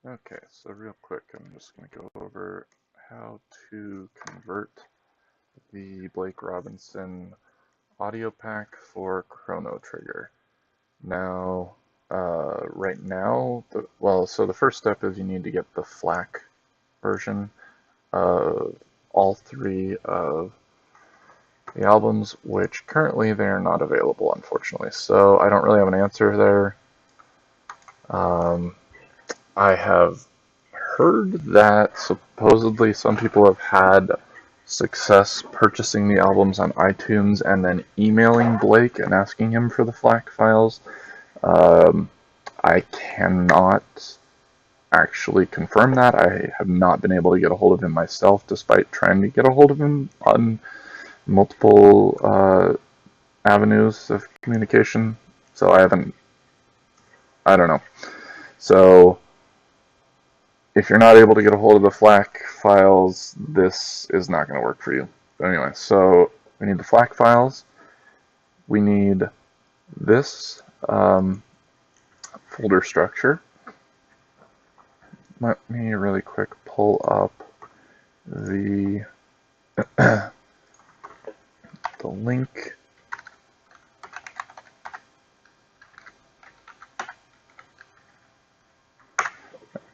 Okay, so real quick, I'm just going to go over how to convert the Blake Robinson audio pack for Chrono Trigger. Now, right now, so the first step is you need to get the FLAC version of all three of the albums, which currently they are not available, unfortunately. So I don't really have an answer there. I have heard that supposedly some people have had success purchasing the albums on iTunes and then emailing Blake and asking him for the FLAC files. I cannot actually confirm that. I have not been able to get a hold of him myself, despite trying to get a hold of him on multiple avenues of communication. So I don't know. So if you're not able to get a hold of the FLAC files, this is not going to work for you. But anyway, so we need the FLAC files. We need this folder structure. Let me really quick pull up the the link.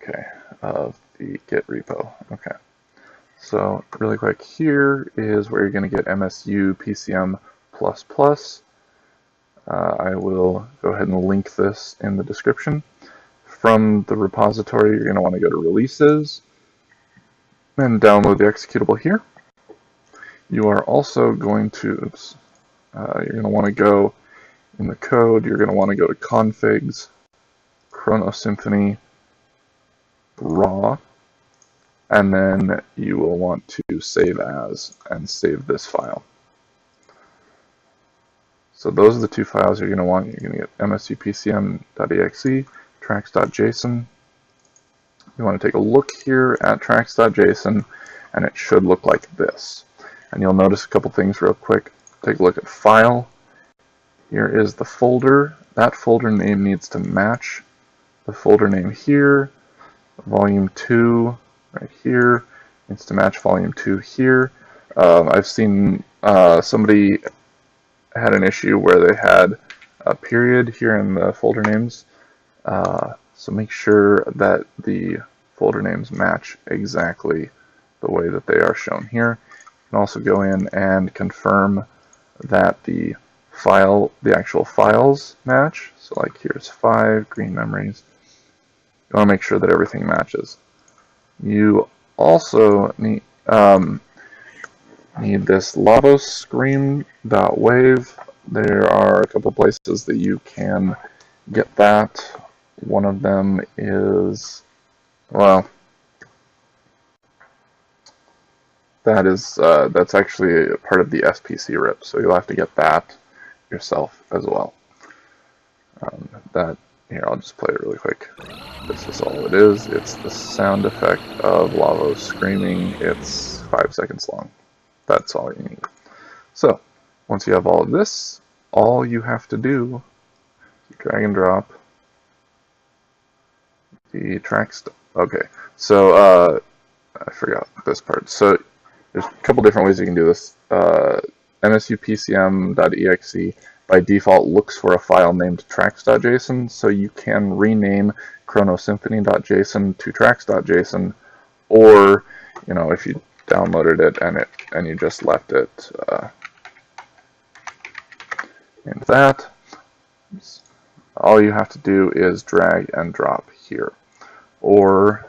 Okay, of the Git repo. Okay. So really quick, here is where you're going to get MSU-PCM++. I will go ahead and link this in the description. From the repository, you're going to want to go to Releases and download the executable here. You are also going to, you're going to want to go in the code, you're going to want to go to Configs, Chrono Symphony, Raw, and then you will want to save as and save this file. So those are the two files you're going to want. You're going to get msupcm.exe, tracks.json. You want to take a look here at tracks.json, and it should look like this. And you'll notice a couple things real quick. Take a look at File. Here is the folder. That folder name needs to match the folder name here. Volume 2 right here needs to match Volume 2 here. I've seen somebody had an issue where they had a period here in the folder names. So make sure that the folder names match exactly the way that they are shown here. You can also go in and confirm that the actual files match. So like here's 5 green memories. You want to make sure that everything matches. You also need this Lavos scream.wave. There are a couple places that you can get that. One of them is, well, that's actually a part of the SPC RIP, so you'll have to get that yourself as well. Here, I'll just play it really quick. This is all it is. It's the sound effect of Lavos screaming. It's 5 seconds long. That's all you need. So, once you have all of this, all you have to do is drag and drop the tracks. Okay, so I forgot this part. So there's a couple different ways you can do this. msupcm.exe by default looks for a file named tracks.json, so you can rename chronosymphony.json to tracks.json, or if you downloaded it and you just left it in that, all you have to do is drag and drop here. Or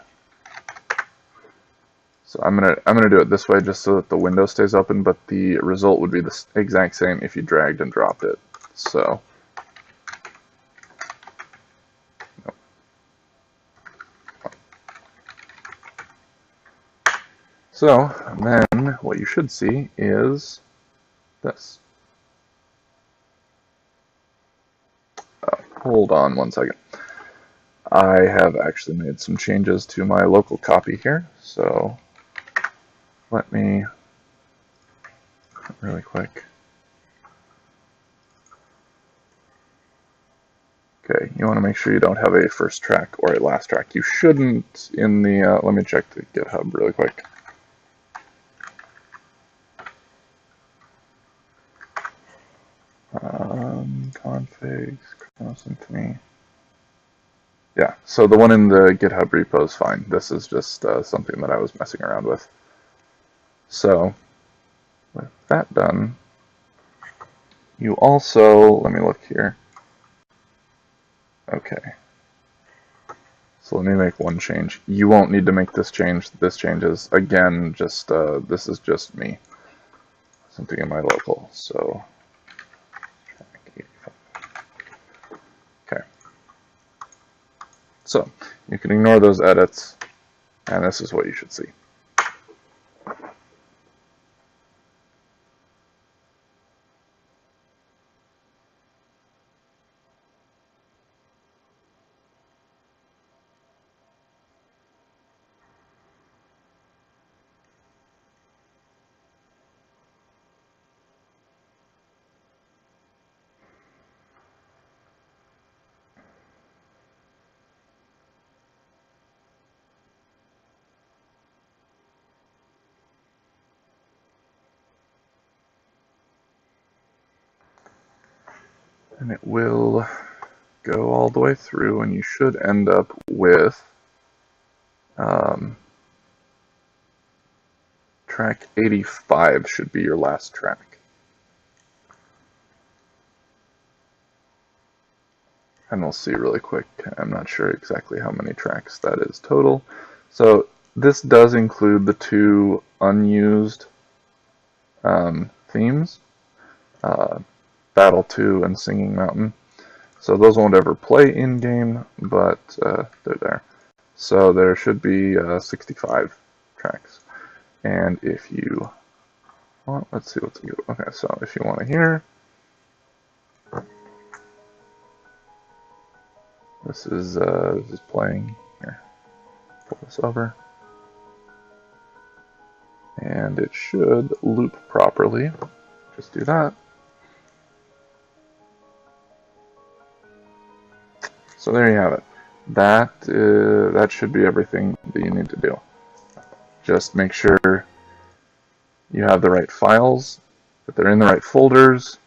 so I'm gonna do it this way just so that the window stays open, but the result would be the exact same if you dragged and dropped it. So then what you should see is this. Hold on one second. I have actually made some changes to my local copy here, so let me really quick Okay, you want to make sure you don't have a first track or a last track. You shouldn't in the, let me check the GitHub really quick. Configs, Chrono Symphony. Yeah, so the one in the GitHub repo is fine. This is just something that I was messing around with. So, with that done, you also, let me look here. Okay. So let me make one change. You won't need to make this change. This changes. Again, just this is just me. Something in my local. So, okay. So, you can ignore those edits, and this is what you should see. And it will go all the way through, and you should end up with track 85 should be your last track. And we'll see really quick. I'm not sure exactly how many tracks that is total. So this does include the two unused themes, Battle 2 and Singing Mountain. So those won't ever play in-game, but they're there. So there should be 65 tracks. And if you want, let's see what's good. Okay, so if you want to hear, this is playing. Here, pull this over, and it should loop properly. Just do that. So there you have it. That should be everything that you need to do. Just make sure you have the right files, that they're in the right folders.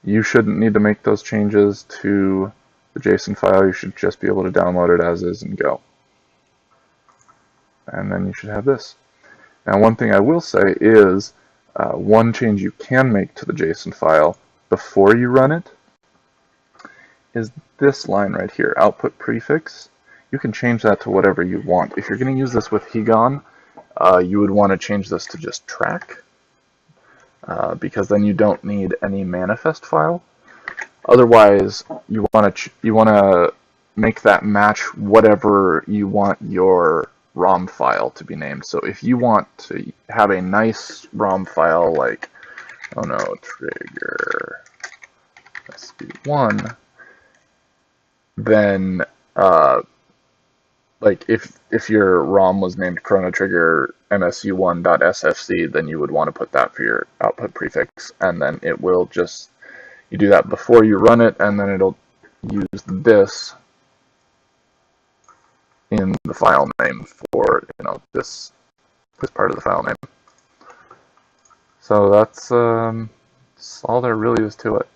You shouldn't need to make those changes to the JSON file. You should just be able to download it as is and go. And then you should have this. Now, one thing I will say is one change you can make to the JSON file before you run it is this line right here, output prefix. You can change that to whatever you want. If you're going to use this with Higan, you would want to change this to just track, because then you don't need any manifest file. Otherwise, you want to make that match whatever you want your ROM file to be named. So if you want to have a nice ROM file like, oh no, trigger MSU-1, then like if your ROM was named Chrono Trigger MSU1.sfc, then you would want to put that for your output prefix, and then it will just, you do that before you run it, and then it'll use this in the file name for, you know, this part of the file name. So that's all there really is to it.